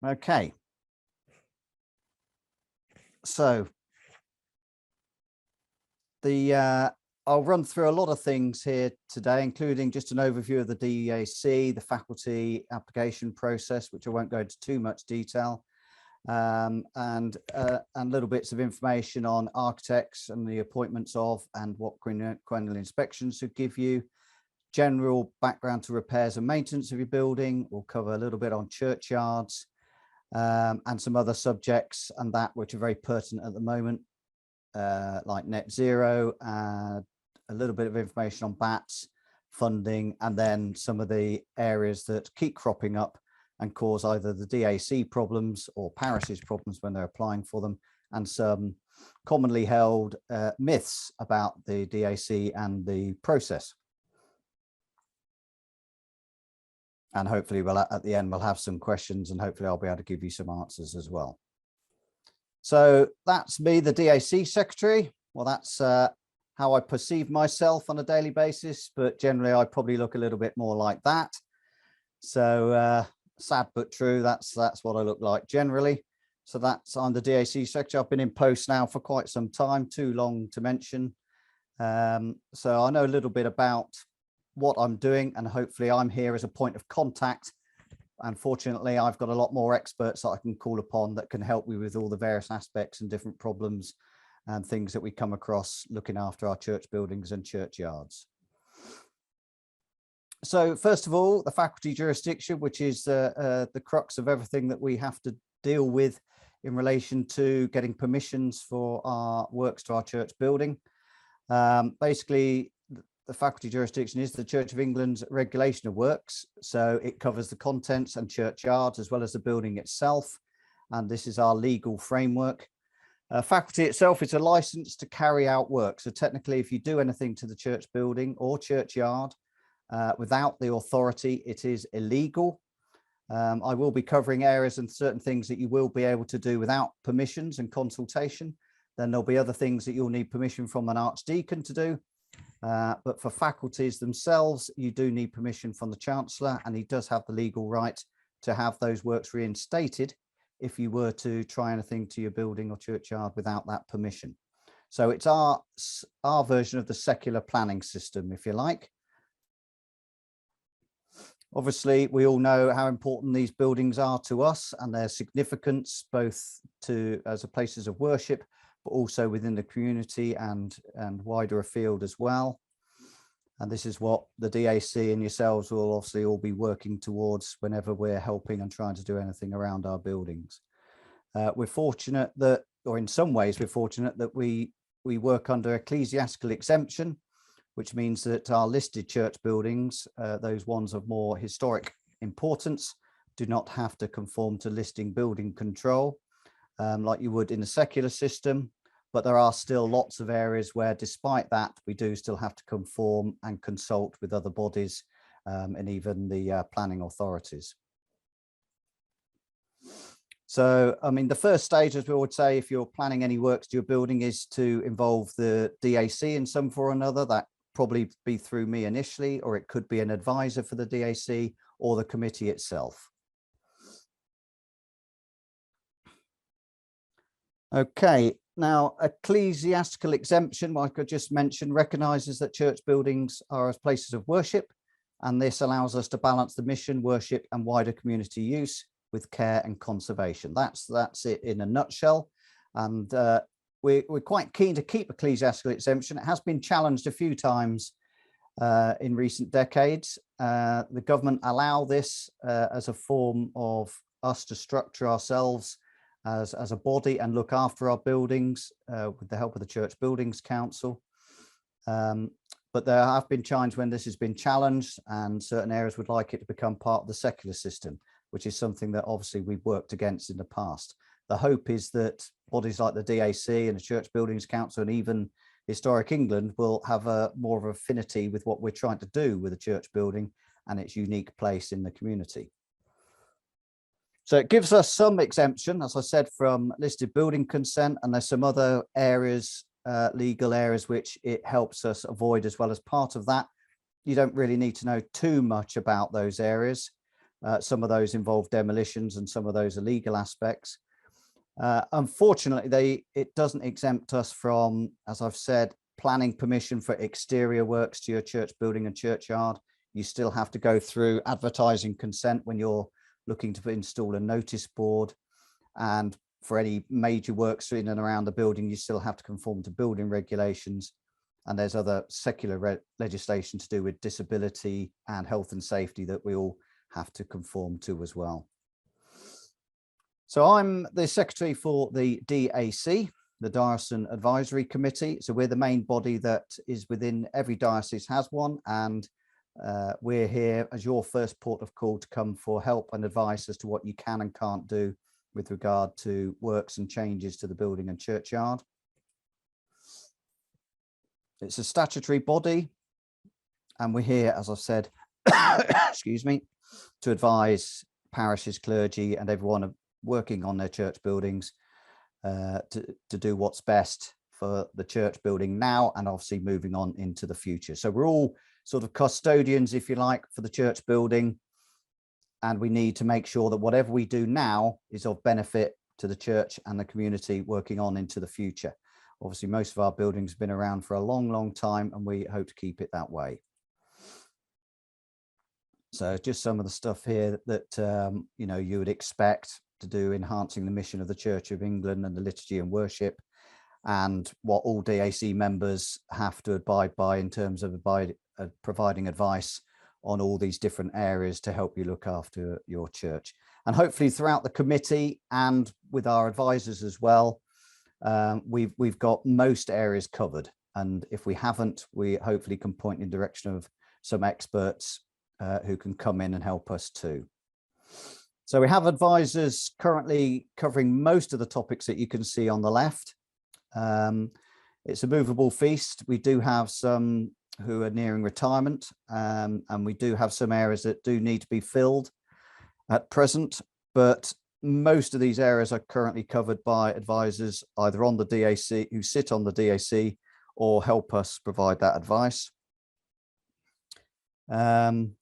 Okay. So I'll run through a lot of things here today, including just an overview of the DAC, the faculty application process, which I won't go into too much detail, and little bits of information on architects and the appointments of and what quinquennial inspections should give you. General background to repairs and maintenance of your building. We'll cover a little bit on churchyards and some other subjects and that which are very pertinent at the moment, like net zero, a little bit of information on BATs, funding, and then some of the areas that keep cropping up and cause either the DAC problems or parishes problems when they're applying for them, and some commonly held myths about the DAC and the process. And hopefully at the end, we'll have some questions and hopefully I'll be able to give you some answers as well. So that's me, the DAC Secretary. Well, that's how I perceive myself on a daily basis, but generally I probably look a little bit more like that. So sad but true, that's what I look like generally. So I'm the DAC Secretary. I've been in post now for quite some time, too long to mention. So I know a little bit about what I'm doing, and hopefully I'm here as a point of contact. Unfortunately, I've got a lot more experts that I can call upon that can help me with all the various aspects and different problems and things that we come across looking after our church buildings and churchyards. So first of all, the faculty jurisdiction, which is the crux of everything that we have to deal with in relation to getting permissions for our works to our church building. Basically, the faculty jurisdiction is the Church of England's regulation of works. So it covers the contents and churchyards as well as the building itself. And this is our legal framework. Faculty itself is a license to carry out work. So technically, if you do anything to the church building or churchyard without the authority, it is illegal. I will be covering areas and certain things that you will be able to do without permissions and consultation. Then there'll be other things that you'll need permission from an archdeacon to do. But for faculties themselves, you do need permission from the Chancellor, and he does have the legal right to have those works reinstated if you were to try anything to your building or churchyard without that permission. So it's our version of the secular planning system, if you like. Obviously, we all know how important these buildings are to us and their significance, both as places of worship, but also within the community and wider afield as well. And this is what the DAC and yourselves will obviously all be working towards whenever we're helping and trying to do anything around our buildings. We're fortunate that, or in some ways, we're fortunate that we work under ecclesiastical exemption, which means that our listed church buildings, those ones of more historic importance, do not have to conform to listing building control. Like you would in the secular system, but there are still lots of areas where, despite that, we do still have to conform and consult with other bodies and even the planning authorities. So, I mean, the first stage, as we would say, if you're planning any works to your building, is to involve the DAC in some form or another. That probably be through me initially, or it could be an advisor for the DAC or the committee itself. Okay, now ecclesiastical exemption, like I just mentioned, recognises that church buildings are as places of worship, and this allows us to balance the mission, worship and wider community use with care and conservation. That's it in a nutshell. And we're quite keen to keep ecclesiastical exemption. It has been challenged a few times in recent decades. The government allow this as a form of us to structure ourselves as a body and look after our buildings with the help of the Church Buildings Council. But there have been times when this has been challenged and certain areas would like it to become part of the secular system, which is something that obviously we've worked against in the past. The hope is that bodies like the DAC and the Church Buildings Council and even Historic England will have more of affinity with what we're trying to do with a church building and its unique place in the community. So it gives us some exemption, as I said, from listed building consent, and there's some other areas, legal areas, which it helps us avoid as well as part of that. You don't really need to know too much about those areas. Some of those involve demolitions and some of those are legal aspects. Unfortunately, it doesn't exempt us from, as I've said, planning permission for exterior works to your church building and churchyard. You still have to go through advertising consent when you're looking to install a notice board. And for any major works in and around the building, you still have to conform to building regulations. And there's other secular legislation to do with disability and health and safety that we all have to conform to as well. So I'm the secretary for the DAC, the Diocesan Advisory Committee. So we're the main body that is within every diocese has one, and we're here as your first port of call to come for help and advice as to what you can and can't do with regard to works and changes to the building and churchyard. It's a statutory body, and we're here, as I've said, excuse me, to advise parishes, clergy, and everyone working on their church buildings to do what's best for the church building now and obviously moving on into the future. So we're all sort of custodians, if you like, for the church building, and we need to make sure that whatever we do now is of benefit to the church and the community working on into the future. Obviously, most of our buildings have been around for a long, long time, and we hope to keep it that way. So just some of the stuff here that you know, you would expect to do, enhancing the mission of the Church of England and the liturgy and worship, and what all DAC members have to abide by in terms of providing advice on all these different areas to help you look after your church. And hopefully throughout the committee and with our advisors as well, we've got most areas covered. And if we haven't, we hopefully can point in the direction of some experts who can come in and help us too. So we have advisors currently covering most of the topics that you can see on the left. It's a movable feast. We do have some who are nearing retirement, and we do have some areas that do need to be filled at present, but most of these areas are currently covered by advisors either on the DAC, who sit on the DAC, or help us provide that advice. The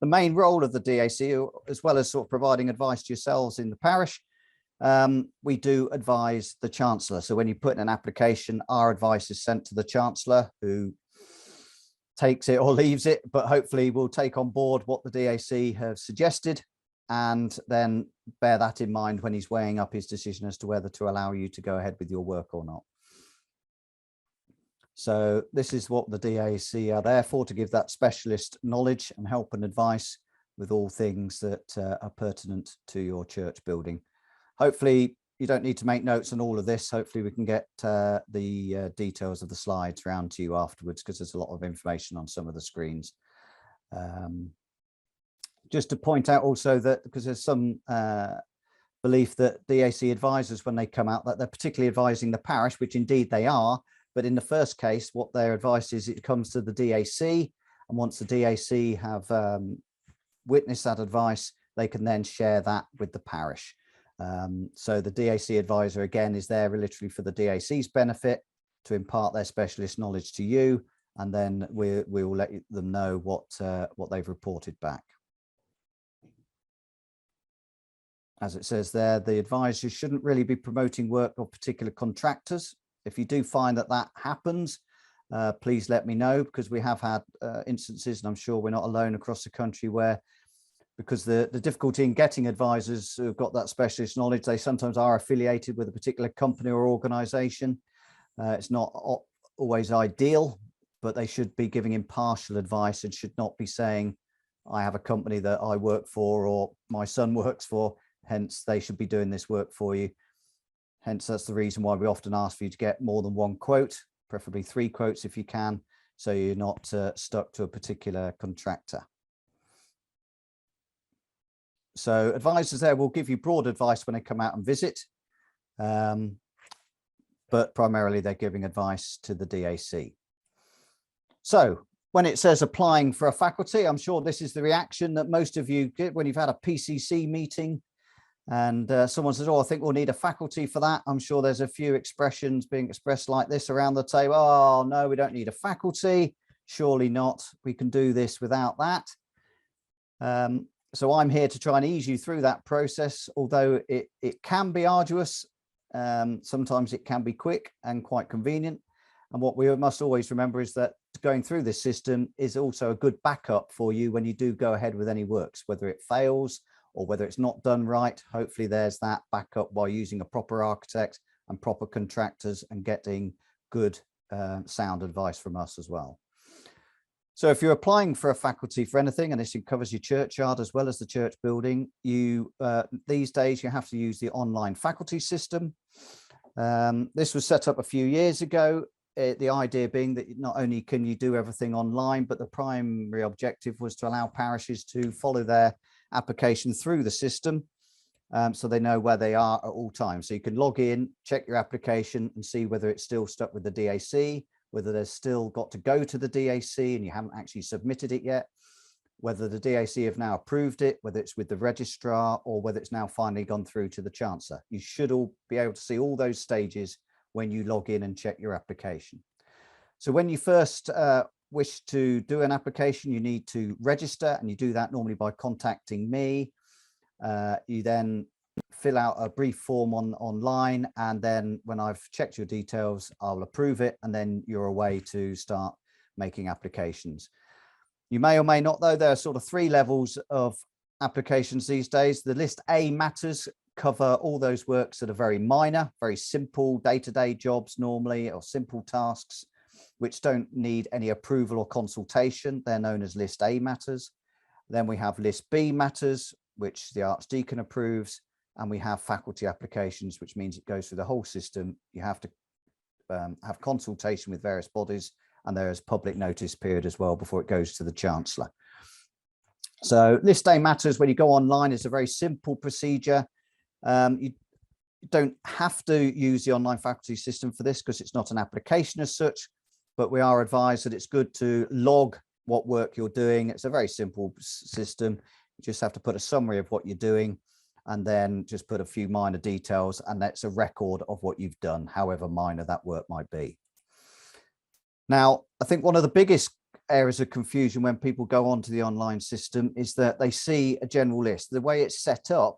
main role of the DAC, as well as sort of providing advice to yourselves in the parish, we do advise the Chancellor. So when you put in an application, our advice is sent to the Chancellor, who takes it or leaves it, but hopefully will take on board what the DAC have suggested and then bear that in mind when he's weighing up his decision as to whether to allow you to go ahead with your work or not. So this is what the DAC are there for, to give that specialist knowledge and help and advice with all things that are pertinent to your church building. Hopefully you don't need to make notes on all of this. Hopefully we can get the details of the slides round to you afterwards, because there's a lot of information on some of the screens. Just to point out also that, because there's some belief that DAC advisors, when they come out, that they're particularly advising the parish, which indeed they are. But in the first case, what their advice is, it comes to the DAC, and once the DAC have witnessed that advice, they can then share that with the parish. So the DAC advisor, again, is there literally for the DAC's benefit, to impart their specialist knowledge to you, and then we will let them know what they've reported back. As it says there, the advisors shouldn't really be promoting work of particular contractors. If you do find that that happens, please let me know, because we have had instances, and I'm sure we're not alone across the country, where, because the difficulty in getting advisors who've got that specialist knowledge, they sometimes are affiliated with a particular company or organization. It's not always ideal, but they should be giving impartial advice and should not be saying, I have a company that I work for or my son works for, hence they should be doing this work for you. Hence, that's the reason why we often ask for you to get more than one quote, preferably 3 quotes if you can, so you're not stuck to a particular contractor. So advisors there will give you broad advice when they come out and visit, but primarily they're giving advice to the DAC. So when it says applying for a faculty, I'm sure this is the reaction that most of you get when you've had a PCC meeting and someone says, oh, I think we'll need a faculty for that. I'm sure there's a few expressions being expressed like this around the table. Oh, no, we don't need a faculty. Surely not. We can do this without that. So I'm here to try and ease you through that process, although it can be arduous. Sometimes it can be quick and quite convenient. And what we must always remember is that going through this system is also a good backup for you when you do go ahead with any works, whether it fails or whether it's not done right. Hopefully there's that backup by using a proper architect and proper contractors and getting good sound advice from us as well. So if you're applying for a faculty for anything, and this covers your churchyard as well as the church building, you these days you have to use the online faculty system. This was set up a few years ago. The idea being that not only can you do everything online, but the primary objective was to allow parishes to follow their application through the system, so they know where they are at all times. So you can log in, check your application and see whether it's still stuck with the DAC, whether there's still got to go to the DAC and you haven't actually submitted it yet, whether the DAC have now approved it, whether it's with the registrar, or whether it's now finally gone through to the chancellor. You should all be able to see all those stages when you log in and check your application. So when you first wish to do an application, you need to register, and you do that normally by contacting me. You then fill out a brief form online, and then when I've checked your details, I'll approve it, and then you're away to start making applications. You may or may not know there are sort of 3 levels of applications these days. The list A matters cover all those works that are very minor, very simple day-to-day jobs normally, or simple tasks which don't need any approval or consultation. They're known as list A matters. Then we have list B matters, which the Archdeacon approves, and we have faculty applications, which means it goes through the whole system. You have to have consultation with various bodies, and there is public notice period as well before it goes to the chancellor. So list A matters, when you go online, is a very simple procedure. You don't have to use the online faculty system for this because it's not an application as such, but we are advised that it's good to log what work you're doing. It's a very simple system. You just have to put a summary of what you're doing and then just put a few minor details, and that's a record of what you've done, however minor that work might be. Now, I think one of the biggest areas of confusion when people go onto the online system is that they see a general list. The way it's set up,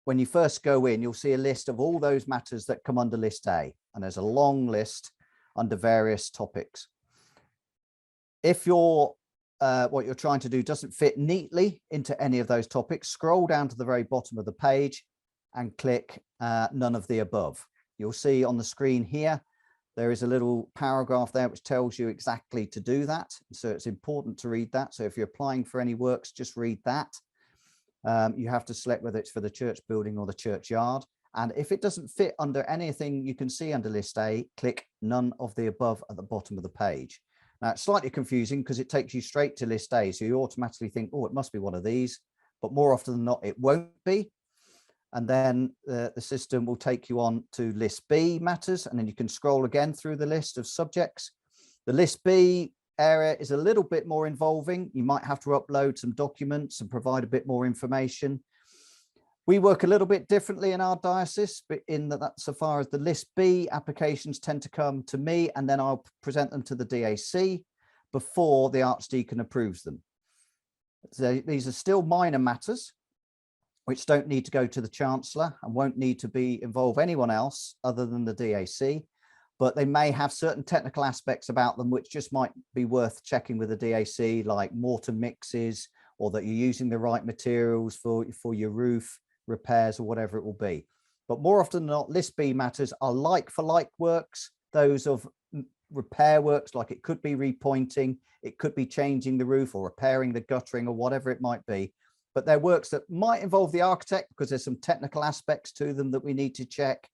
when you first go in, you'll see a list of all those matters that come under list A, and there's a long list under various topics. If you're what you're trying to do doesn't fit neatly into any of those topics, scroll down to the very bottom of the page and click none of the above. You'll see on the screen here, there is a little paragraph there which tells you exactly to do that. So it's important to read that. So if you're applying for any works, just read that. You have to select whether it's for the church building or the churchyard. And if it doesn't fit under anything you can see under list A, click none of the above at the bottom of the page. Now, it's slightly confusing because it takes you straight to list A. So you automatically think, oh, it must be one of these, but more often than not, it won't be. And then the system will take you on to list B matters, and then you can scroll again through the list of subjects. The list B area is a little bit more involving. You might have to upload some documents and provide a bit more information. We work a little bit differently in our diocese, but in that so far as the list B applications tend to come to me, and then I'll present them to the DAC before the Archdeacon approves them. So these are still minor matters which don't need to go to the chancellor and won't need to involve anyone else other than the DAC, but they may have certain technical aspects about them which just might be worth checking with the DAC, like mortar mixes, or that you're using the right materials for your roof repairs or whatever it will be. But more often than not, list B matters are like for like works, those of repair works, like it could be repointing, it could be changing the roof or repairing the guttering or whatever it might be. But they're works that might involve the architect because there's some technical aspects to them that we need to check.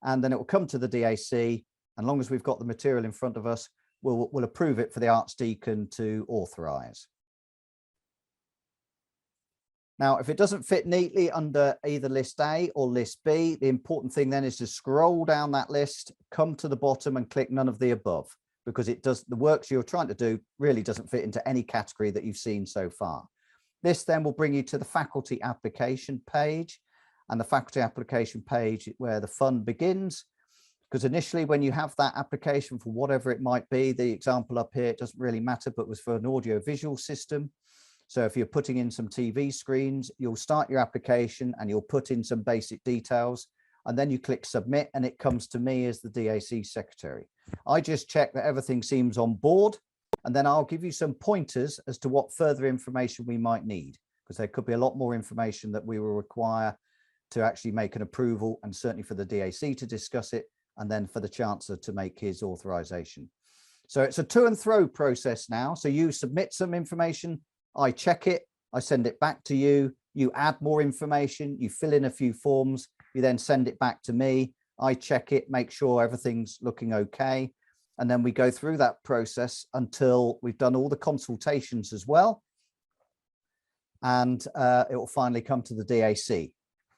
And then it will come to the DAC. And as long as we've got the material in front of us, we'll approve it for the Archdeacon to authorize. Now, if it doesn't fit neatly under either list A or list B, the important thing then is to scroll down that list, come to the bottom and click none of the above, because the works you're trying to do really doesn't fit into any category that you've seen so far. This then will bring you to the faculty application page, and the faculty application page where the fun begins. Because initially when you have that application for whatever it might be, the example up here, it doesn't really matter, but was for an audio visual system. So if you're putting in some TV screens, you'll start your application and you'll put in some basic details, and then you click submit and it comes to me as the DAC Secretary. I just check that everything seems on board, and then I'll give you some pointers as to what further information we might need, because there could be a lot more information that we will require to actually make an approval, and certainly for the DAC to discuss it, and then for the Chancellor to make his authorization. So it's a to and fro process now. So you submit some information, I check it, I send it back to you, you add more information, you fill in a few forms, you then send it back to me, I check it, make sure everything's looking okay. And then we go through that process until we've done all the consultations as well. And it will finally come to the DAC.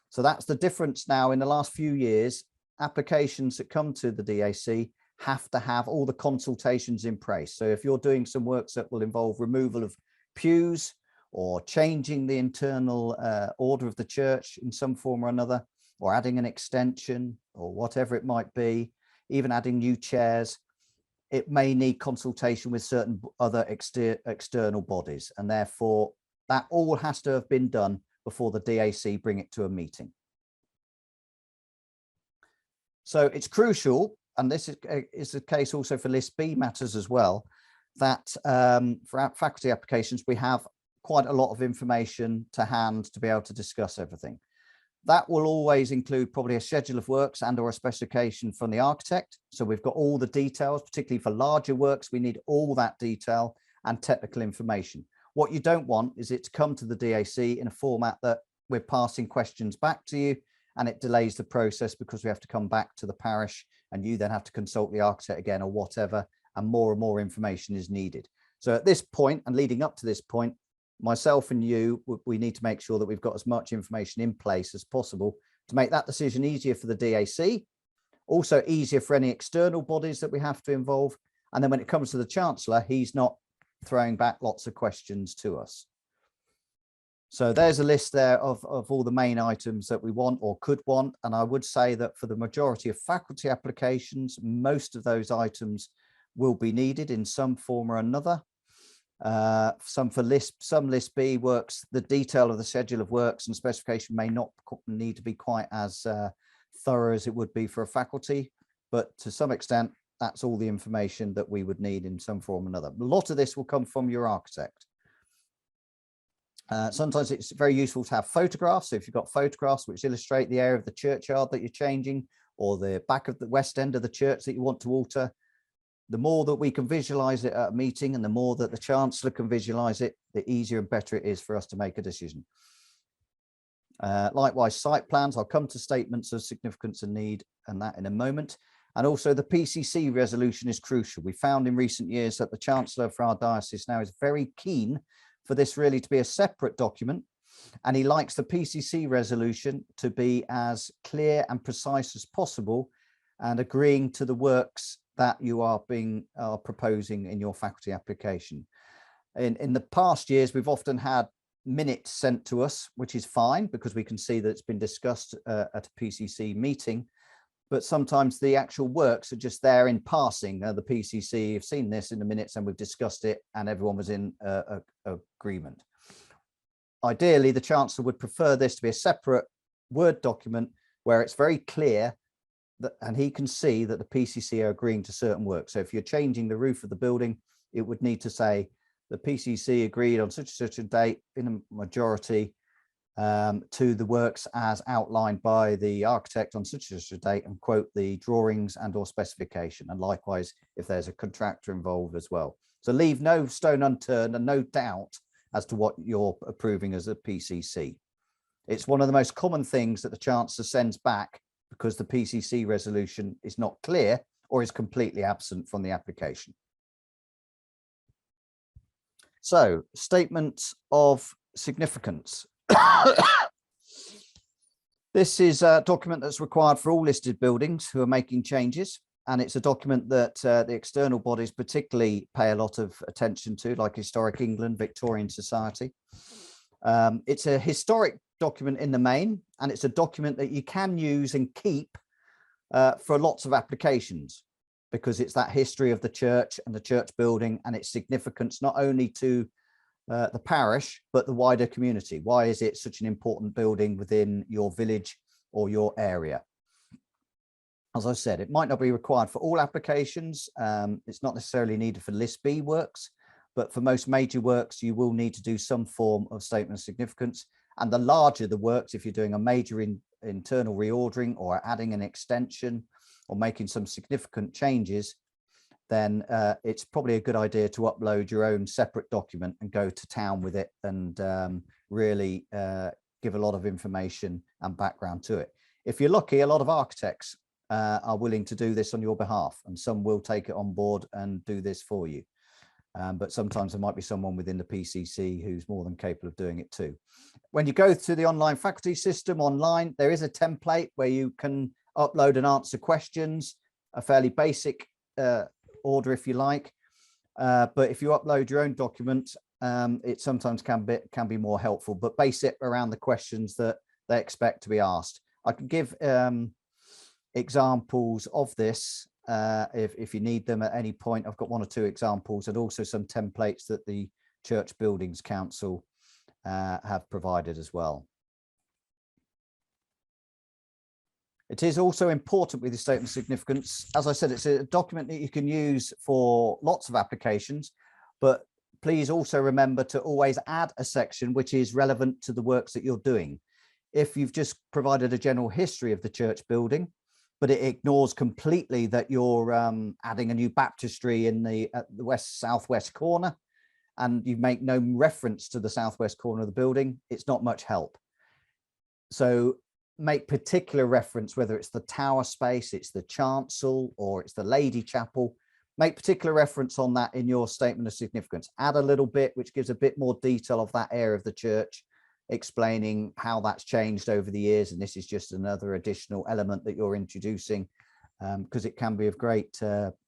So that's the difference now. In the last few years, applications that come to the DAC have to have all the consultations in place. So if you're doing some works that will involve removal of pews or changing the internal order of the church in some form or another, or adding an extension or whatever it might be, even adding new chairs, it may need consultation with certain other external bodies. And therefore, that all has to have been done before the DAC bring it to a meeting. So it's crucial, and this is the case also for List B matters as well, that for our faculty applications, we have quite a lot of information to hand to be able to discuss everything. That will always include probably a schedule of works and or a specification from the architect. So we've got all the details, particularly for larger works, we need all that detail and technical information. What you don't want is it to come to the DAC in a format that we're passing questions back to you, and it delays the process because we have to come back to the parish and you then have to consult the architect again or whatever, and more information is needed. So at this point and leading up to this point, myself and you, we need to make sure that we've got as much information in place as possible to make that decision easier for the DAC, also easier for any external bodies that we have to involve. And then when it comes to the Chancellor, he's not throwing back lots of questions to us. So there's a list there of all the main items that we want or could want. And I would say that for the majority of faculty applications, most of those items will be needed in some form or another. Some List B works, the detail of the schedule of works and specification may not need to be quite as thorough as it would be for a faculty, but to some extent, that's all the information that we would need in some form or another. A lot of this will come from your architect. Sometimes it's very useful to have photographs. So if you've got photographs which illustrate the area of the churchyard that you're changing, or the back of the west end of the church that you want to alter, the more that we can visualize it at a meeting and the more that the Chancellor can visualize it, the easier and better it is for us to make a decision. Likewise, site plans, I'll come to statements of significance and need and that in a moment. And also the PCC resolution is crucial. We found in recent years that the Chancellor for our diocese now is very keen for this really to be a separate document. And he likes the PCC resolution to be as clear and precise as possible and agreeing to the works that you are proposing in your faculty application. In the past years, we've often had minutes sent to us, which is fine because we can see that it's been discussed at a PCC meeting, but sometimes the actual works are just there in passing. The PCC have seen this in the minutes and we've discussed it and everyone was in agreement. Ideally, the Chancellor would prefer this to be a separate Word document where it's very clear and he can see that the PCC are agreeing to certain work. So if you're changing the roof of the building, it would need to say the PCC agreed on such and such a date in a majority to the works as outlined by the architect on such and such a date, and quote the drawings and or specification. And likewise, if there's a contractor involved as well. So leave no stone unturned and no doubt as to what you're approving as a PCC. It's one of the most common things that the Chancellor sends back because the PCC resolution is not clear or is completely absent from the application. So, statements of significance. This is a document that's required for all listed buildings who are making changes, and it's a document that the external bodies particularly pay a lot of attention to, like Historic England, Victorian Society. It's a historic document in the main, and it's a document that you can use and keep for lots of applications, because it's that history of the church and the church building and its significance, not only to the parish, but the wider community. Why is it such an important building within your village or your area? As I said, it might not be required for all applications. It's not necessarily needed for List B works, but for most major works, you will need to do some form of statement of significance. And the larger the works, if you're doing a major internal reordering or adding an extension or making some significant changes, then it's probably a good idea to upload your own separate document and go to town with it and really give a lot of information and background to it. If you're lucky, a lot of architects are willing to do this on your behalf, and some will take it on board and do this for you. But sometimes there might be someone within the PCC who's more than capable of doing it too. When you go to the online faculty system online, there is a template where you can upload and answer questions, a fairly basic order if you like. But if you upload your own document, it sometimes can be more helpful, but base it around the questions that they expect to be asked. I can give examples of this if you need them at any point. I've got one or two examples and also some templates that the Church Buildings Council have provided as well. It is also important with the statement of significance. As I said, it's a document that you can use for lots of applications, but please also remember to always add a section which is relevant to the works that you're doing. If you've just provided a general history of the church building, but it ignores completely that you're adding a new baptistry in the southwest corner, and you make no reference to the southwest corner of the building, it's not much help. So make particular reference, whether it's the tower space, it's the chancel, or it's the Lady Chapel. Make particular reference on that in your statement of significance. Add a little bit which gives a bit more detail of that area of the church, explaining how that's changed over the years, and this is just another additional element that you're introducing, because it can be of great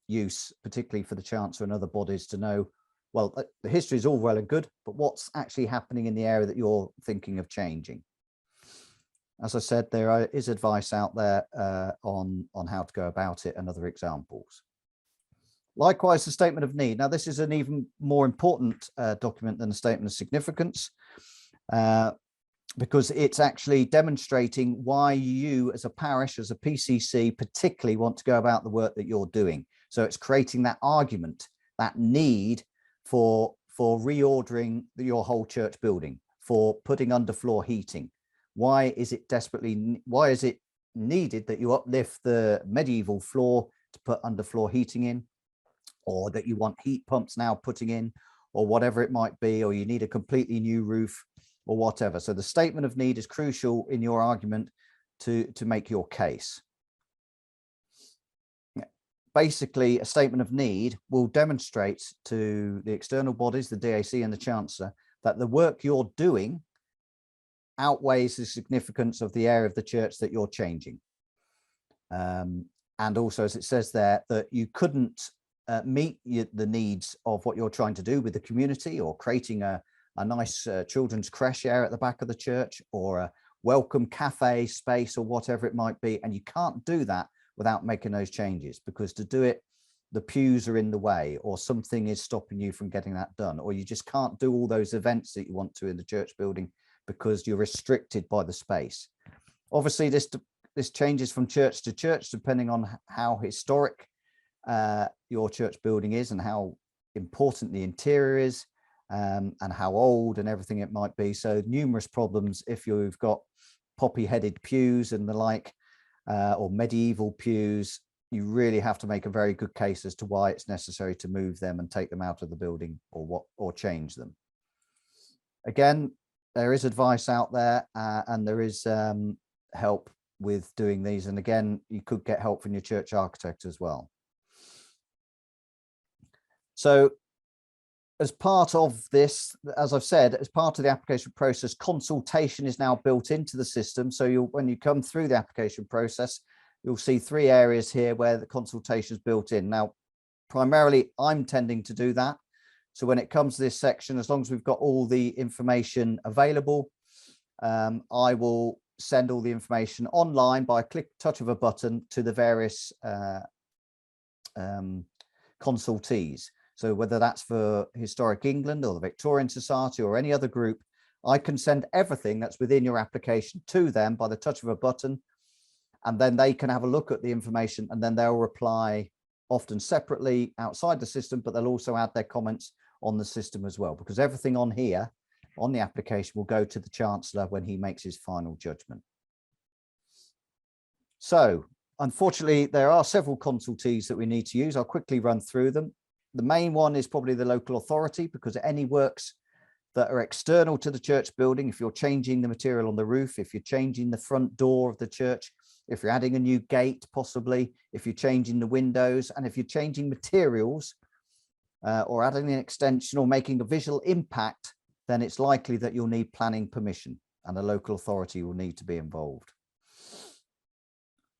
use, particularly for the chancellor and other bodies, to know, well, the history is all well and good, but what's actually happening in the area that you're thinking of changing. As I said, there is advice out there on how to go about it and other examples. Likewise, the statement of need. Now, this is an even more important document than the statement of significance, because it's actually demonstrating why you as a parish, as a PCC, particularly want to go about the work that you're doing. So it's creating that argument, that need for reordering your whole church building, for putting underfloor heating. Why is it needed that you uplift the medieval floor to put underfloor heating in, or that you want heat pumps now putting in, or whatever it might be, or you need a completely new roof or whatever. So the statement of need is crucial in your argument to make your case. Basically, a statement of need will demonstrate to the external bodies, the DAC and the Chancellor, that the work you're doing outweighs the significance of the area of the church that you're changing. And also, as it says there, that you couldn't meet the needs of what you're trying to do with the community, or creating a nice children's creche area at the back of the church, or a welcome cafe space, or whatever it might be. And you can't do that without making those changes, because to do it, the pews are in the way, or something is stopping you from getting that done, or you just can't do all those events that you want to in the church building because you're restricted by the space. Obviously, this changes from church to church, depending on how historic your church building is and how important the interior is, and how old and everything it might be. So numerous problems if you've got poppy-headed pews and the like, or medieval pews. You really have to make a very good case as to why it's necessary to move them and take them out of the building, or change them. Again, there is advice out there, and there is help with doing these. And again, you could get help from your church architect as well. So as part of this, as I've said, as part of the application process, consultation is now built into the system. So when you come through the application process, you'll see 3 areas here where the consultation is built in. Now, primarily, I'm tending to do that. So when it comes to this section, as long as we've got all the information available, I will send all the information online by a touch of a button to the various consultees. So whether that's for Historic England or the Victorian Society or any other group, I can send everything that's within your application to them by the touch of a button, and then they can have a look at the information, and then they'll reply, often separately outside the system, but they'll also add their comments on the system as well, because everything on here on the application will go to the Chancellor when he makes his final judgment. So unfortunately, there are several consultees that we need to use. I'll quickly run through them. The main one is probably the local authority, because any works that are external to the church building, if you're changing the material on the roof, if you're changing the front door of the church, if you're adding a new gate, possibly, if you're changing the windows, and if you're changing materials or adding an extension or making a visual impact, then it's likely that you'll need planning permission, and a local authority will need to be involved.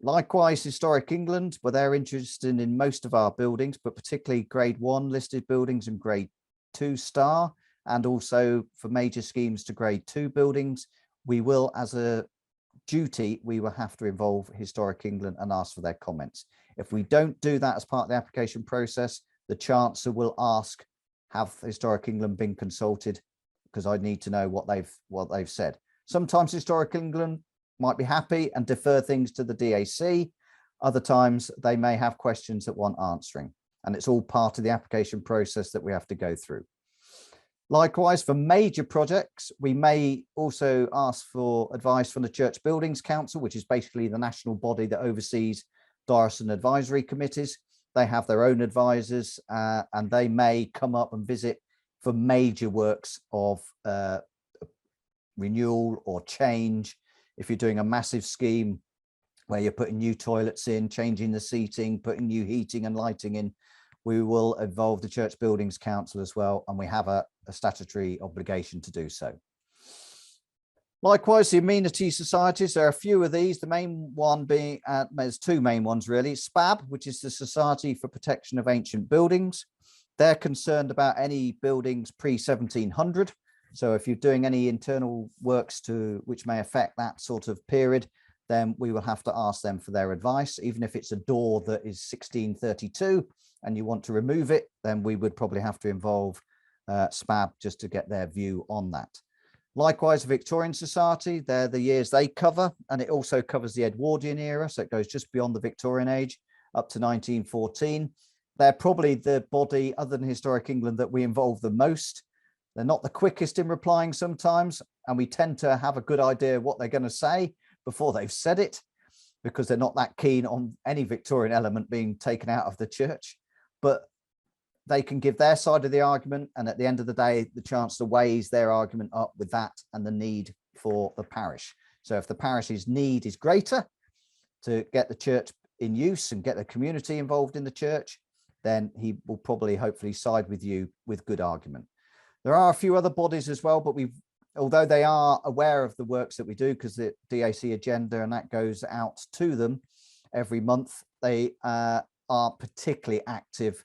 Likewise, Historic England, where they're interested in most of our buildings, but particularly grade 1 listed buildings and grade 2 star, and also for major schemes to grade 2 buildings, we will, as a duty, we will have to involve Historic England and ask for their comments. If we don't do that as part of the application process, the Chancellor will ask, have Historic England been consulted? Because I need to know what they've said. Sometimes Historic England might be happy and defer things to the DAC. Other times they may have questions that want answering, and it's all part of the application process that we have to go through. Likewise, for major projects, we may also ask for advice from the Church Buildings Council, which is basically the national body that oversees diocesan advisory committees. They have their own advisors, and they may come up and visit for major works of renewal or change. If you're doing a massive scheme where you're putting new toilets in, changing the seating, putting new heating and lighting in, we will involve the Church Buildings Council as well, and we have a statutory obligation to do so. Likewise, the amenity societies, there are a few of these, the main one being, there's two main ones really, SPAB, which is the Society for Protection of Ancient Buildings. They're concerned about any buildings pre-1700. So if you're doing any internal works which may affect that sort of period, then we will have to ask them for their advice. Even if it's a door that is 1632 and you want to remove it, then we would probably have to involve SPAB just to get their view on that. Likewise, Victorian Society, they're the years they cover, and it also covers the Edwardian era, so it goes just beyond the Victorian age up to 1914. They're probably the body, other than Historic England, that we involve the most. They're not the quickest in replying sometimes, and we tend to have a good idea of what they're going to say before they've said it, because they're not that keen on any Victorian element being taken out of the church. But they can give their side of the argument, and at the end of the day, the Chancellor weighs their argument up with that and the need for the parish. So if the parish's need is greater to get the church in use and get the community involved in the church, then he will probably hopefully side with you with good argument. There are a few other bodies as well, but although they are aware of the works that we do, because the DAC agenda and that goes out to them every month, they are particularly active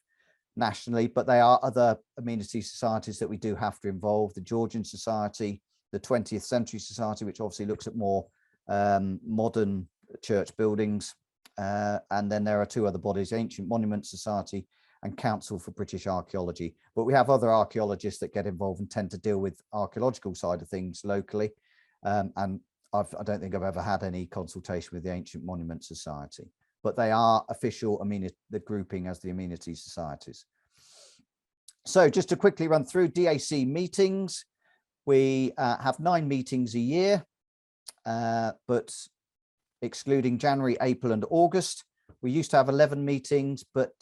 nationally, but there are other amenity societies that we do have to involve: the Georgian Society, the 20th Century Society, which obviously looks at more modern church buildings, and then there are two other bodies, Ancient Monument Society and Council for British Archaeology. But we have other archaeologists that get involved and tend to deal with archaeological side of things locally, and I don't think I've ever had any consultation with the Ancient Monument Society, but they are official the grouping as the amenity societies. So just to quickly run through DAC meetings, we have 9 meetings a year, but excluding January, April and August. We used to have 11 meetings, but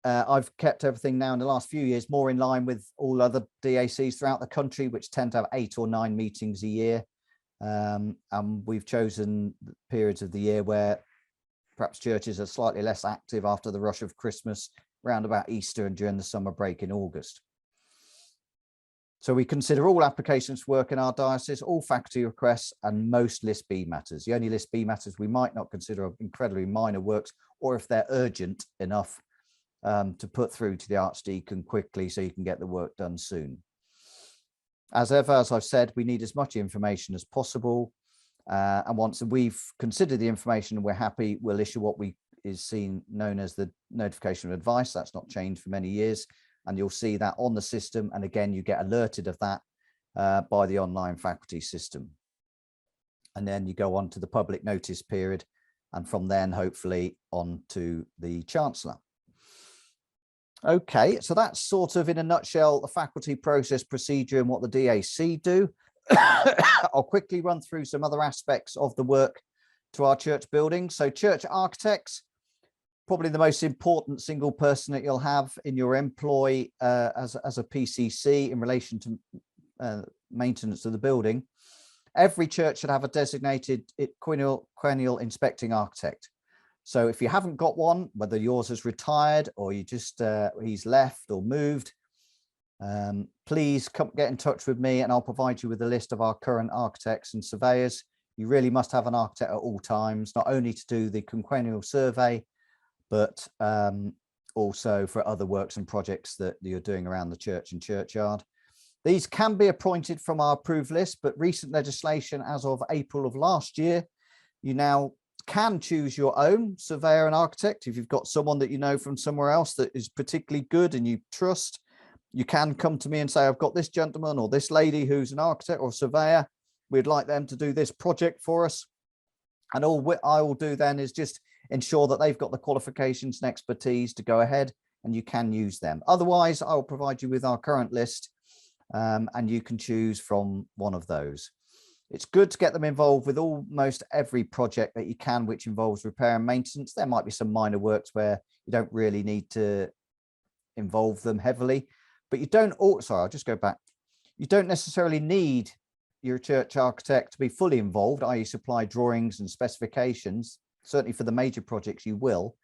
I've kept everything now in the last few years more in line with all other DACs throughout the country, which tend to have 8 or 9 meetings a year. And we've chosen periods of the year where perhaps churches are slightly less active after the rush of Christmas, around about Easter and during the summer break in August. So we consider all applications for work in our diocese, all faculty requests and most List B matters. The only List B matters we might not consider are incredibly minor works, or if they're urgent enough to put through to the Archdeacon quickly so you can get the work done soon. As ever, as I've said, we need as much information as possible. And once we've considered the information and we're happy, we'll issue what we is known as the notification of advice. That's not changed for many years, and you'll see that on the system. And again, you get alerted of that by the online faculty system. And then you go on to the public notice period, and from then hopefully on to the Chancellor. Okay, so that's sort of in a nutshell the faculty process procedure and what the DAC do. I'll quickly run through some other aspects of the work to our church buildings. So church architects, probably the most important single person that you'll have in your employ as a PCC in relation to maintenance of the building. Every church should have a designated quennial inspecting architect. So if you haven't got one, whether yours has retired or you just he's left or moved, please get in touch with me and I'll provide you with a list of our current architects and surveyors. You really must have an architect at all times, not only to do the quinquennial survey, but also for other works and projects that you're doing around the church and churchyard. These can be appointed from our approved list, but recent legislation as of April of last year, you now can choose your own surveyor and architect. If you've got someone that you know from somewhere else that is particularly good and you trust, you can come to me and say, I've got this gentleman or this lady who's an architect or surveyor. We'd like them to do this project for us. And all I will do then is just ensure that they've got the qualifications and expertise to go ahead, and you can use them. Otherwise, I will provide you with our current list, and you can choose from one of those. It's good to get them involved with almost every project that you can, which involves repair and maintenance. There might be some minor works where you don't really need to involve them heavily, but you don't, sorry, I'll just go back. You don't necessarily need your church architect to be fully involved, i.e. supply drawings and specifications. Certainly for the major projects you will,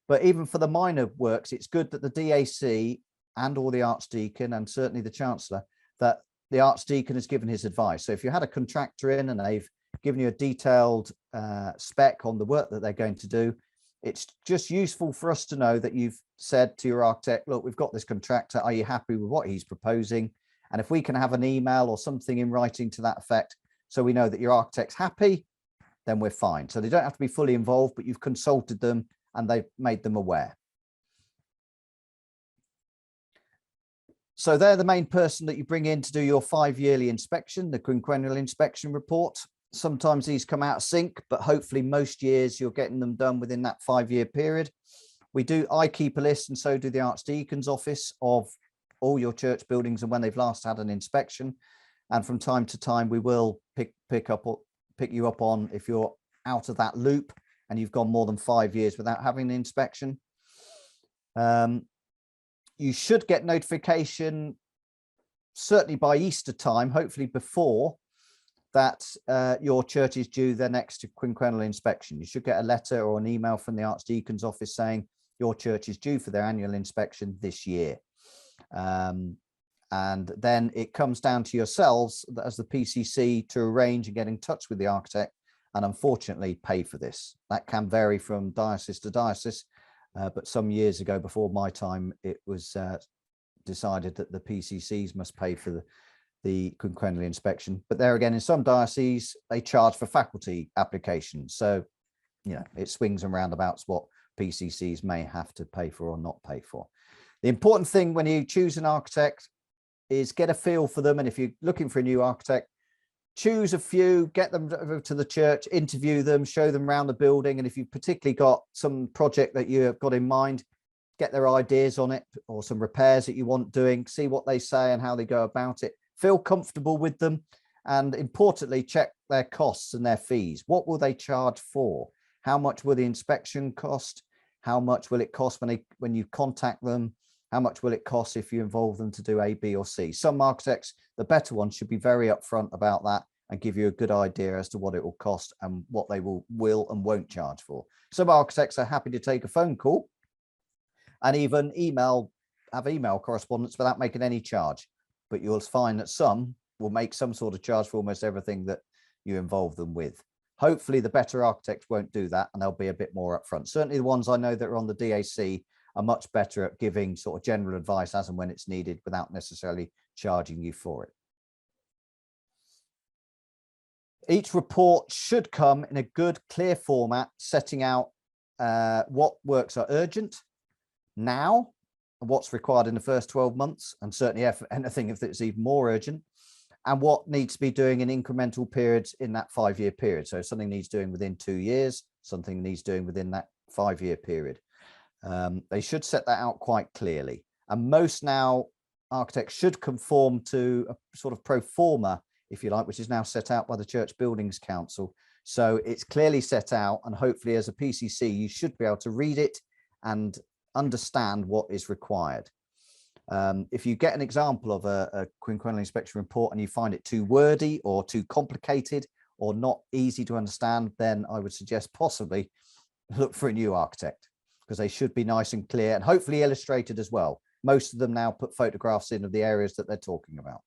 but even for the minor works, it's good that the DAC and or the Archdeacon and certainly the Chancellor, that the Archdeacon has given his advice. So if you had a contractor in and they've given you a detailed spec on the work that they're going to do, it's just useful for us to know that you've said to your architect, look, we've got this contractor. Are you happy with what he's proposing? And if we can have an email or something in writing to that effect, so we know that your architect's happy, then we're fine. So they don't have to be fully involved, but you've consulted them and they've made them aware. So they're the main person that you bring in to do your 5-yearly inspection, the quinquennial inspection report. Sometimes these come out of sync, but hopefully most years you're getting them done within that 5-year period. I keep a list, and so do the Archdeacon's office, of all your church buildings and when they've last had an inspection. And from time to time, we will pick you up on if you're out of that loop and you've gone more than 5 years without having an inspection. You should get notification, certainly by Easter time, hopefully before that, your church is due their next quinquennial inspection. You should get a letter or an email from the Archdeacon's office saying your church is due for their annual inspection this year. And then it comes down to yourselves as the PCC to arrange and get in touch with the architect and unfortunately pay for this. That can vary from diocese to diocese, but some years ago, before my time, it was decided that the PCCs must pay for the quinquennial inspection. But there again, in some dioceses, they charge for faculty applications. So, you know, it swings and roundabouts what PCCs may have to pay for or not pay for. The important thing when you choose an architect is get a feel for them. And if you're looking for a new architect, choose a few, get them over to the church, interview them, show them around the building. And if you've particularly got some project that you've got in mind, get their ideas on it or some repairs that you want doing, see what they say and how they go about it. Feel comfortable with them. And importantly, check their costs and their fees. What will they charge for? How much will the inspection cost? How much will it cost when you contact them? How much will it cost if you involve them to do A, B, or C? Some architects, the better ones, should be very upfront about that and give you a good idea as to what it will cost and what they will and won't charge for. Some architects are happy to take a phone call and even have email correspondence without making any charge. But you'll find that some will make some sort of charge for almost everything that you involve them with. Hopefully the better architects won't do that and they'll be a bit more upfront. Certainly the ones I know that are on the DAC are much better at giving sort of general advice as and when it's needed without necessarily charging you for it. Each report should come in a good, clear format, setting out what works are urgent now, and what's required in the first 12 months, and certainly anything if it's even more urgent, and what needs to be doing in incremental periods in that 5-year period. So something needs doing within 2 years, something needs doing within that 5-year period. They should set that out quite clearly. And most now architects should conform to a sort of pro forma, if you like, which is now set out by the Church Buildings Council. So it's clearly set out, and hopefully as a PCC, you should be able to read it and understand what is required. If you get an example of a quinquennial inspection report and you find it too wordy or too complicated or not easy to understand, then I would suggest possibly look for a new architect, because they should be nice and clear and hopefully illustrated as well. Most of them now put photographs in of the areas that they're talking about.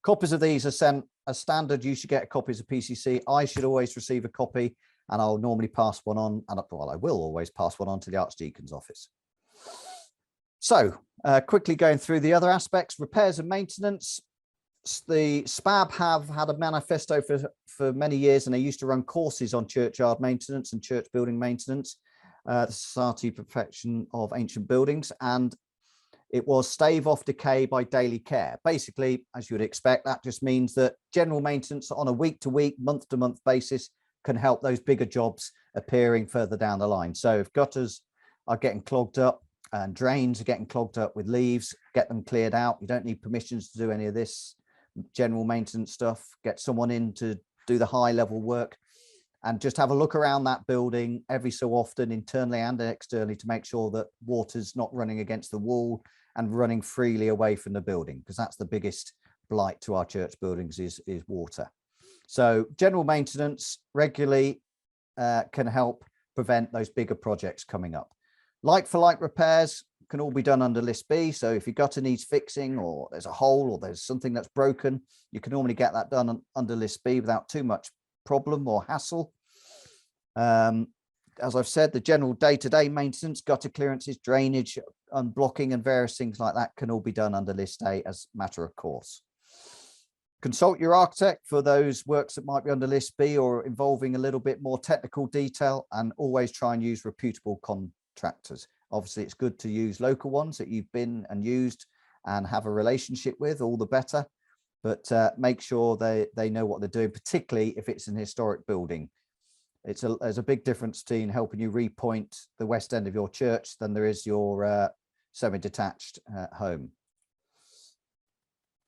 Copies of these are sent as standard. You should get copies of PCC. I should always receive a copy, and I'll normally pass one on, and well, I will always pass one on to the Archdeacon's office. So quickly going through the other aspects, repairs and maintenance. The SPAB have had a manifesto for many years, and they used to run courses on churchyard maintenance and church building maintenance, the Society for Protection of Ancient Buildings, and it was stave off decay by daily care. Basically, as you would expect, that just means that general maintenance on a week-to-week, month-to-month basis can help those bigger jobs appearing further down the line. So if gutters are getting clogged up and drains are getting clogged up with leaves, get them cleared out. You don't need permissions to do any of this general maintenance stuff. Get someone in to do the high level work, and just have a look around that building every so often, internally and externally, to make sure that water's not running against the wall and running freely away from the building, because that's the biggest blight to our church buildings is water. So general maintenance regularly can help prevent those bigger projects coming up. Like for like repairs can all be done under List B. So if your gutter needs fixing, or there's a hole, or there's something that's broken, you can normally get that done under List B without too much problem or hassle. As I've said, the general day-to-day maintenance, gutter clearances, drainage, unblocking, and various things like that can all be done under List A as a matter of course. Consult your architect for those works that might be under List B or involving a little bit more technical detail, and always try and use reputable contractors. Obviously, it's good to use local ones that you've been and used and have a relationship with, all the better. But make sure they know what they're doing, particularly if it's an historic building. There's a big difference between helping you repoint the west end of your church than there is your semi-detached home.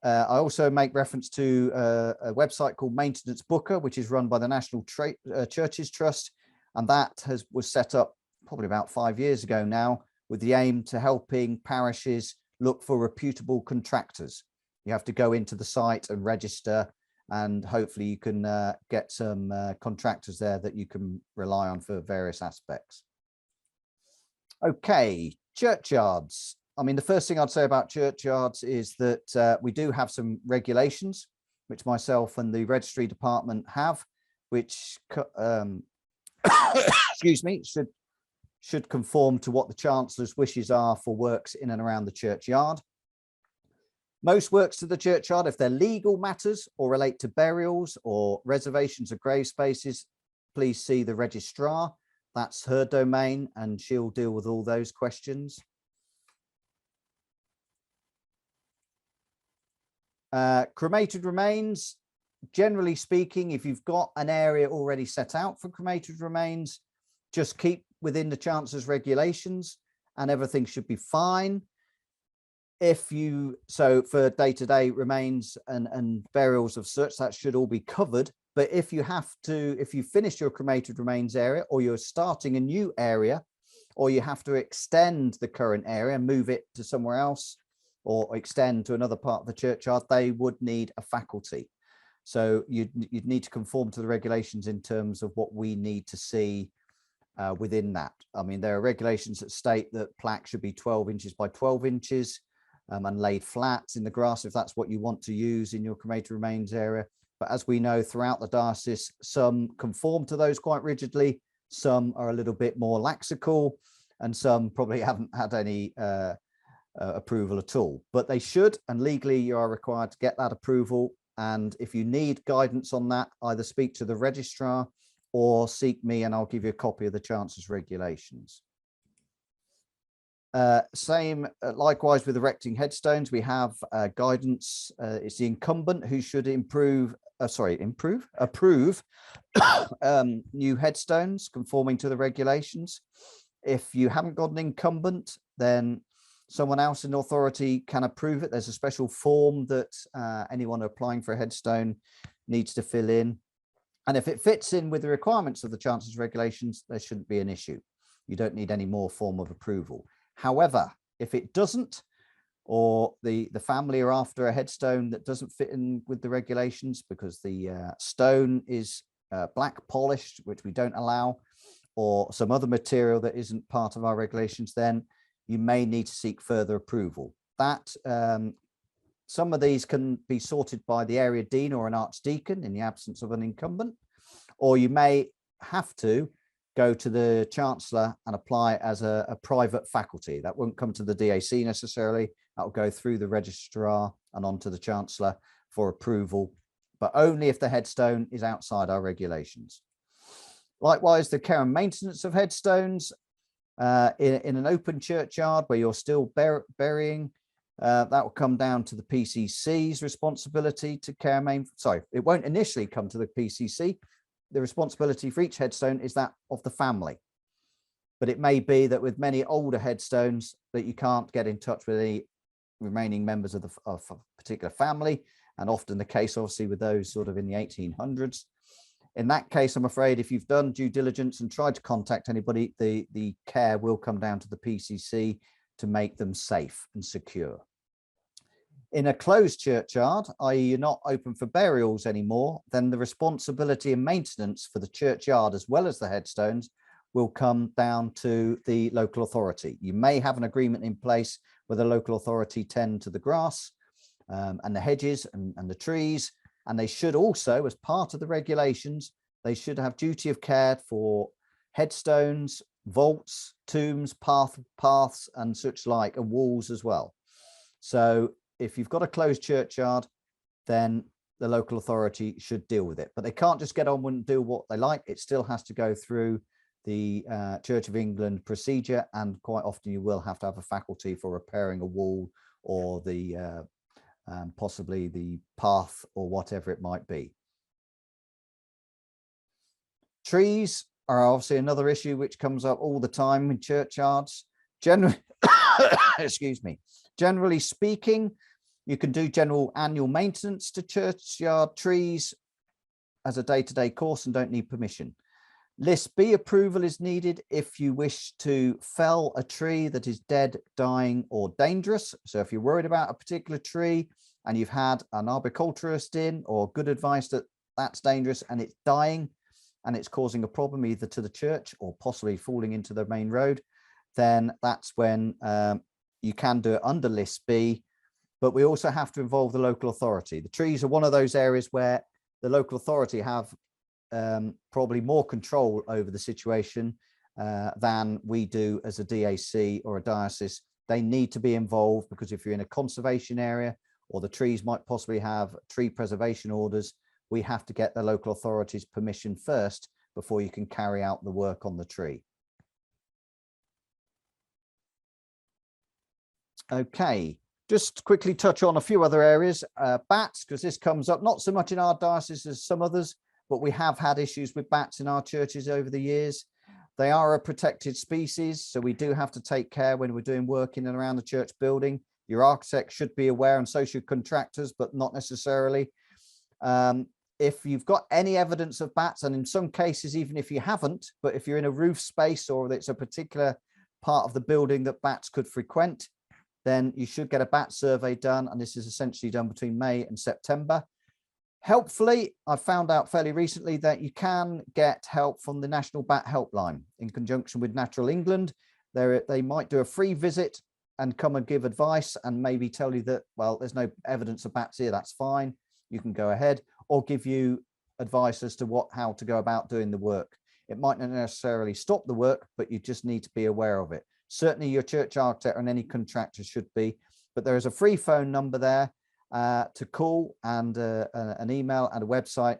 I also make reference to a website called Maintenance Booker, which is run by the National Churches Trust, and that was set up probably about 5 years ago now, with the aim to helping parishes look for reputable contractors. You have to go into the site and register, and hopefully you can get some contractors there that you can rely on for various aspects. Okay, churchyards. I mean, the first thing I'd say about churchyards is that we do have some regulations, which myself and the registry department have, which excuse me, should conform to what the Chancellor's wishes are for works in and around the churchyard. Most works to the churchyard, if they're legal matters or relate to burials or reservations of grave spaces, please see the registrar. That's her domain, and she'll deal with all those questions. Cremated remains, generally speaking, if you've got an area already set out for cremated remains, just keep within the Chancellor's regulations and everything should be fine. So for day-to-day remains and burials of such, that should all be covered. But if you finish your cremated remains area, or you're starting a new area, or you have to extend the current area, move it to somewhere else, or extend to another part of the churchyard, they would need a faculty. So you'd need to conform to the regulations in terms of what we need to see within that. I mean, there are regulations that state that plaque should be 12 inches by 12 inches and laid flat in the grass if that's what you want to use in your cremated remains area. But as we know, throughout the diocese, some conform to those quite rigidly, some are a little bit more laxical, and some probably haven't had any approval at all. But they should, and legally you are required to get that approval. And if you need guidance on that, either speak to the registrar or seek me and I'll give you a copy of the Chancellor's regulations. Likewise with erecting headstones, we have guidance. It's the incumbent who should approve new headstones conforming to the regulations. If you haven't got an incumbent, then someone else in authority can approve it. There's a special form that anyone applying for a headstone needs to fill in. And if it fits in with the requirements of the Chancellor's regulations, there shouldn't be an issue. You don't need any more form of approval. However, if it doesn't, or the family are after a headstone that doesn't fit in with the regulations because the stone is black polished, which we don't allow, or some other material that isn't part of our regulations, then you may need to seek further approval. That some of these can be sorted by the area dean or an archdeacon in the absence of an incumbent, or you may have to go to the Chancellor and apply as a private faculty. That won't come to the DAC necessarily. That will go through the registrar and on to the Chancellor for approval, but only if the headstone is outside our regulations. Likewise, the care and maintenance of headstones in an open churchyard where you're still burying, that will come down to the PCC's responsibility to care and sorry, it won't initially come to the PCC. The responsibility for each headstone is that of the family. But it may be that with many older headstones that you can't get in touch with the remaining members of a particular family, and often the case obviously with those sort of in the 1800s. In that case, I'm afraid if you've done due diligence and tried to contact anybody, the care will come down to the PCC to make them safe and secure. In a closed churchyard, i.e. you're not open for burials anymore, then the responsibility and maintenance for the churchyard as well as the headstones will come down to the local authority. You may have an agreement in place where the local authority tend to the grass and the hedges and the trees, and they should also, as part of the regulations, they should have duty of care for headstones, vaults, tombs, paths and such like, and walls as well. So if you've got a closed churchyard, then the local authority should deal with it, but they can't just get on and do what they like. It still has to go through the Church of England procedure, and quite often you will have to have a faculty for repairing a wall or the possibly the path or whatever it might be. Trees are obviously another issue which comes up all the time in churchyards. Generally, excuse me. Generally speaking, you can do general annual maintenance to churchyard trees as a day-to-day course and don't need permission. List B approval is needed if you wish to fell a tree that is dead, dying or dangerous. So if you're worried about a particular tree and you've had an arboriculturist in or good advice that that's dangerous and it's dying and it's causing a problem either to the church or possibly falling into the main road, then that's when you can do it under List B. But we also have to involve the local authority. The trees are one of those areas where the local authority have probably more control over the situation than we do as a DAC or a diocese. They need to be involved because if you're in a conservation area or the trees might possibly have tree preservation orders, we have to get the local authority's permission first before you can carry out the work on the tree. Okay, just quickly touch on a few other areas. Bats, because this comes up not so much in our diocese as some others, but we have had issues with bats in our churches over the years. They are a protected species, so we do have to take care when we're doing work in and around the church building. Your architect should be aware, and so should contractors, but not necessarily. If you've got any evidence of bats, and in some cases, even if you haven't, but if you're in a roof space or it's a particular part of the building that bats could frequent, then you should get a bat survey done, and this is essentially done between May and September. Helpfully, I found out fairly recently that you can get help from the National Bat Helpline in conjunction with Natural England. They might do a free visit and come and give advice and maybe tell you that, well, there's no evidence of bats here, that's fine, you can go ahead, or give you advice as to how to go about doing the work. It might not necessarily stop the work, but you just need to be aware of it. Certainly your church architect and any contractor should be, but there is a free phone number there to call and an email and a website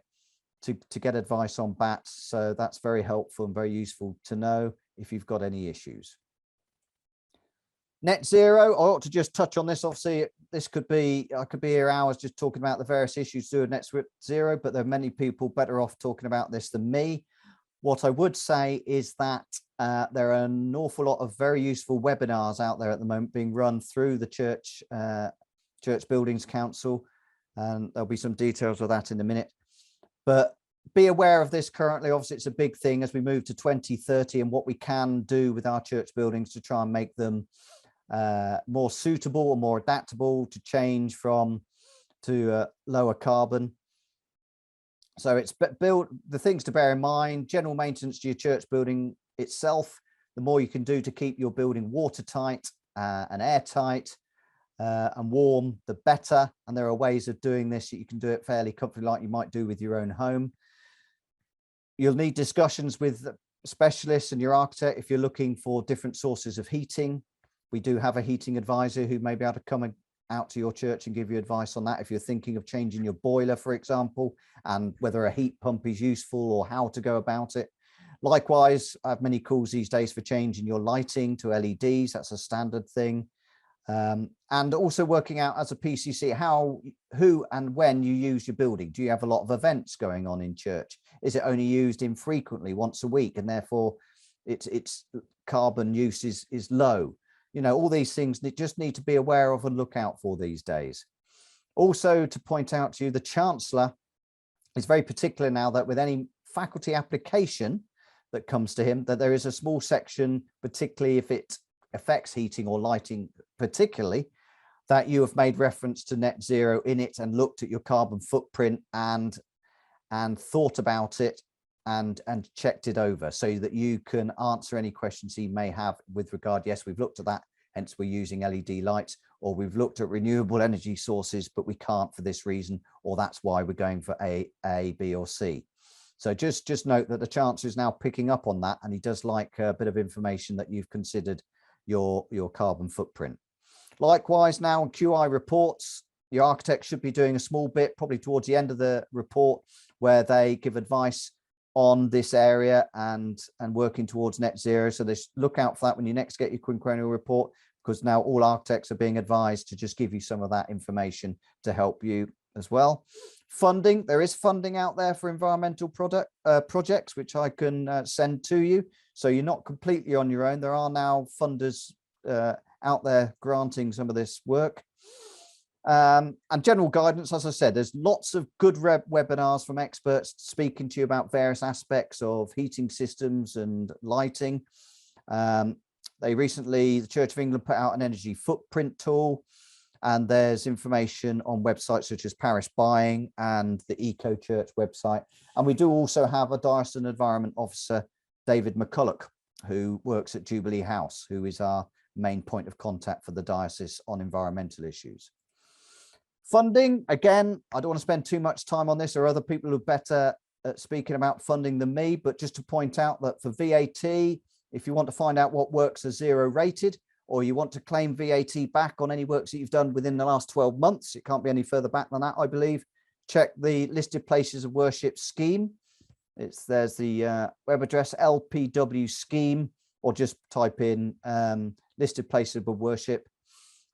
to get advice on bats. So that's very helpful and very useful to know if you've got any issues. Net zero, I ought to just touch on this. Obviously, this could be, I could be here hours just talking about the various issues to do with net zero, but there are many people better off talking about this than me. What I would say is that there are an awful lot of very useful webinars out there at the moment being run through the Church Buildings Council, and there'll be some details of that in a minute. But be aware of this currently. Obviously, it's a big thing as we move to 2030 and what we can do with our church buildings to try and make them more suitable or more adaptable to change to lower carbon. So it's the things to bear in mind: general maintenance to your church building itself. The more you can do to keep your building watertight and airtight and warm, the better. And there are ways of doing this. You can do it fairly comfortably, like you might do with your own home. You'll need discussions with specialists and your architect if you're looking for different sources of heating. We do have a heating advisor who may be able to come out to your church and give you advice on that if you're thinking of changing your boiler, for example, and whether a heat pump is useful or how to go about it. Likewise, I have many calls these days for changing your lighting to LEDs. That's a standard thing. And also working out as a PCC who and when you use your building. Do you have a lot of events going on in church? Is it only used infrequently, once a week, and therefore its carbon use is low? You know, all these things just need to be aware of and look out for these days. Also, to point out to you, the Chancellor is very particular now that with any faculty application that comes to him, that there is a small section, particularly if it affects heating or lighting particularly, that you have made reference to net zero in it and looked at your carbon footprint and thought about it and checked it over so that you can answer any questions he may have with regard. Yes, we've looked at that, hence we're using LED lights, or we've looked at renewable energy sources, but we can't for this reason, or that's why we're going for A, B, or C. So just note that the Chancellor is now picking up on that, and he does like a bit of information that you've considered your carbon footprint. Likewise, now on QI reports, your architect should be doing a small bit, probably towards the end of the report, where they give advice on this area and working towards net zero. So look out for that when you next get your quinquennial report, because now all architects are being advised to just give you some of that information to help you as well. Funding, there is funding out there for environmental projects, which I can send to you. So you're not completely on your own. There are now funders out there granting some of this work. And general guidance, as I said, there's lots of good webinars from experts speaking to you about various aspects of heating systems and lighting. The Church of England put out an energy footprint tool, and there's information on websites such as Parish Buying and the Eco Church website. And we do also have a Diocesan Environment Officer, David McCulloch, who works at Jubilee House, who is our main point of contact for the diocese on environmental issues. Funding, again, I don't want to spend too much time on this. There are other people who are better at speaking about funding than me, but just to point out that for VAT, if you want to find out what works are zero rated, or you want to claim VAT back on any works that you've done within the last 12 months, it can't be any further back than that, I believe, check the listed places of worship scheme. There's the web address LPW scheme, or just type in listed places of worship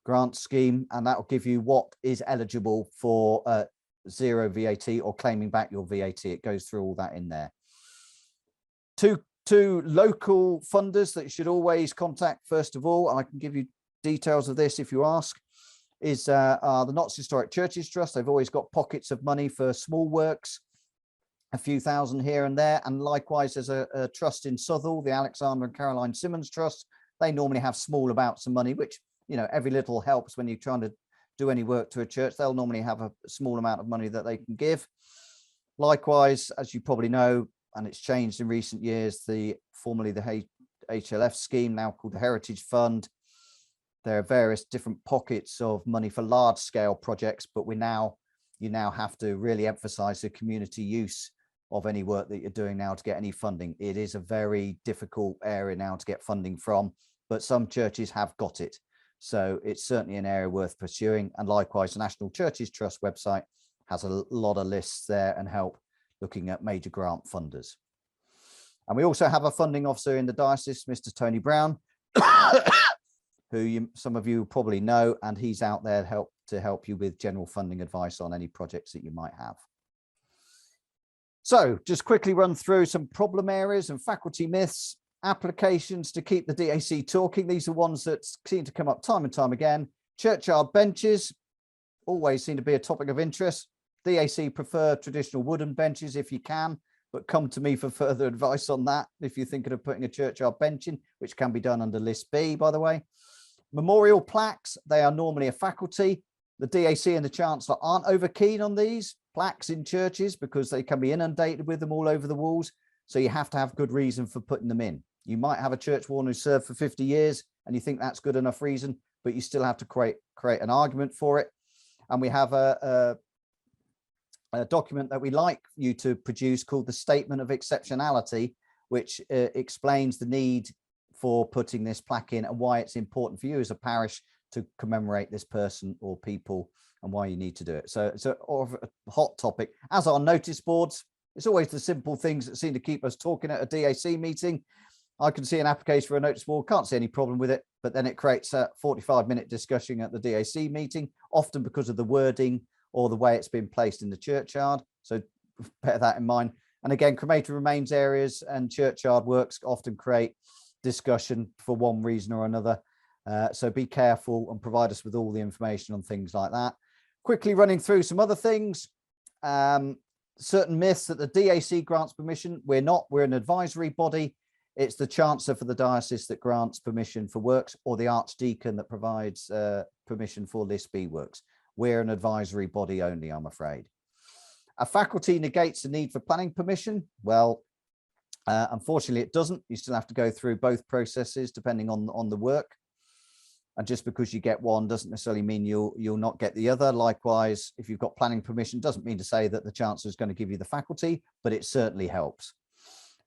grant scheme, and that will give you what is eligible for zero VAT or claiming back your VAT. It goes through all that in there. Two local funders that you should always contact, first of all, and I can give you details of this if you ask, is the Notts Historic Churches Trust. They've always got pockets of money for small works, a few thousand here and there. And likewise, there's a trust in Southall, the Alexander and Caroline Simmons Trust. They normally have small amounts of money, which, you know, every little helps when you're trying to do any work to a church. They'll normally have a small amount of money that they can give. Likewise, as you probably know, and it's changed in recent years, formerly the HLF scheme, now called the Heritage Fund. There are various different pockets of money for large scale projects, but you now have to really emphasize the community use of any work that you're doing now to get any funding. It is a very difficult area now to get funding from, but some churches have got it. So it's certainly an area worth pursuing. And likewise, the National Churches Trust website has a lot of lists there and help looking at major grant funders. And we also have a funding officer in the diocese, Mr. Tony Brown, who some of you probably know, and he's out there to help you with general funding advice on any projects that you might have. So just quickly run through some problem areas and faculty myths, applications to keep the DAC talking. These are ones that seem to come up time and time again. Churchyard benches always seem to be a topic of interest. DAC prefer traditional wooden benches if you can, but come to me for further advice on that if you're thinking of putting a churchyard bench in, which can be done under List B, by the way. Memorial plaques, they are normally a faculty. The DAC and the Chancellor aren't over keen on these plaques in churches because they can be inundated with them all over the walls. So you have to have good reason for putting them in. You might have a church warden who served for 50 years and you think that's good enough reason, but you still have to create an argument for it. And we have a document that we like you to produce called the Statement of Exceptionality, which explains the need for putting this plaque in and why it's important for you as a parish to commemorate this person or people and why you need to do it. So it's a hot topic, as are notice boards. It's always the simple things that seem to keep us talking at a DAC meeting. I can see an application for a notice board, can't see any problem with it, but then it creates a 45-minute discussion at the DAC meeting, often because of the wording or the way it's been placed in the churchyard. So bear that in mind. And again, cremated remains areas and churchyard works often create discussion for one reason or another. So be careful and provide us with all the information on things like that. Quickly running through some other things. Certain myths that the DAC grants permission. We're an advisory body. It's the Chancellor for the diocese that grants permission for works, or the Archdeacon that provides permission for List B works. We're an advisory body only, I'm afraid. A faculty negates the need for planning permission. Well, unfortunately, it doesn't. You still have to go through both processes depending on the work. And just because you get one doesn't necessarily mean you'll not get the other. Likewise, if you've got planning permission, doesn't mean to say that the Chancellor is going to give you the faculty, but it certainly helps.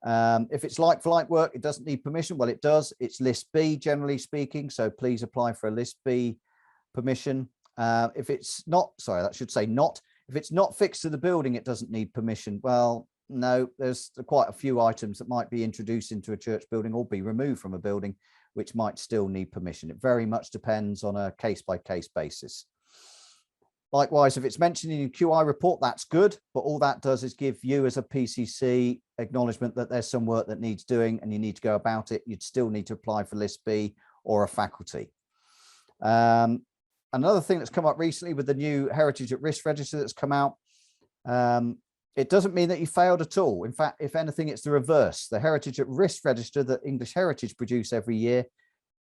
If it's like for like work, it doesn't need permission. Well, it does. It's List B, generally speaking. So please apply for a List B permission. If it's not, sorry, that should say not. If it's not fixed to the building, it doesn't need permission. Well, no, there's quite a few items that might be introduced into a church building or be removed from a building, which might still need permission. It very much depends on a case-by-case basis. Likewise, if it's mentioned in your QI report, that's good, but all that does is give you as a PCC acknowledgement that there's some work that needs doing and you need to go about it. You'd still need to apply for List B or a faculty. Another thing that's come up recently with the new Heritage at Risk register that's come out, it doesn't mean that you failed at all. In fact, if anything, it's the reverse. The Heritage at Risk register that English Heritage produce every year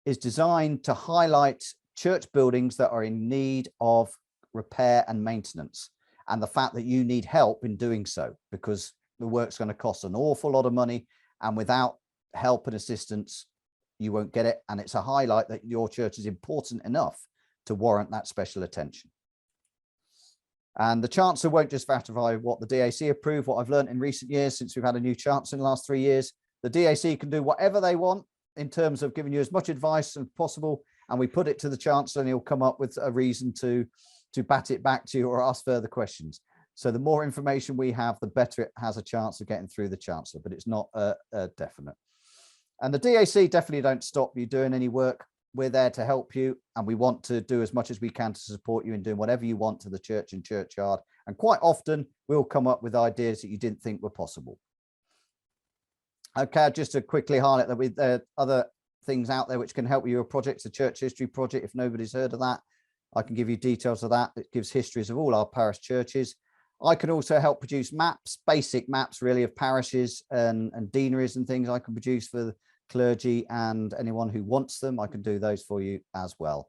is designed to highlight church buildings that are in need of repair and maintenance, and the fact that you need help in doing so, because the work's going to cost an awful lot of money, and without help and assistance, you won't get it. And it's a highlight that your church is important enough to warrant that special attention. And the Chancellor won't just ratify what the DAC approve. What I've learned in recent years, since we've had a new Chancellor in the last 3 years, the DAC can do whatever they want in terms of giving you as much advice as possible. And we put it to the Chancellor and he'll come up with a reason to bat it back to you or ask further questions. So the more information we have, the better it has a chance of getting through the Chancellor, but it's not a definite. And the DAC definitely don't stop you doing any work. We're there to help you, and we want to do as much as we can to support you in doing whatever you want to the church and churchyard. And quite often we'll come up with ideas that you didn't think were possible. Okay, just to quickly highlight that there are other things out there which can help you. Your project's a church history project. If nobody's heard of that, I can give you details of that. It gives histories of all our parish churches. I can also help produce maps, basic maps really of parishes and deaneries and things I can produce for clergy and anyone who wants them. I can do those for you as well.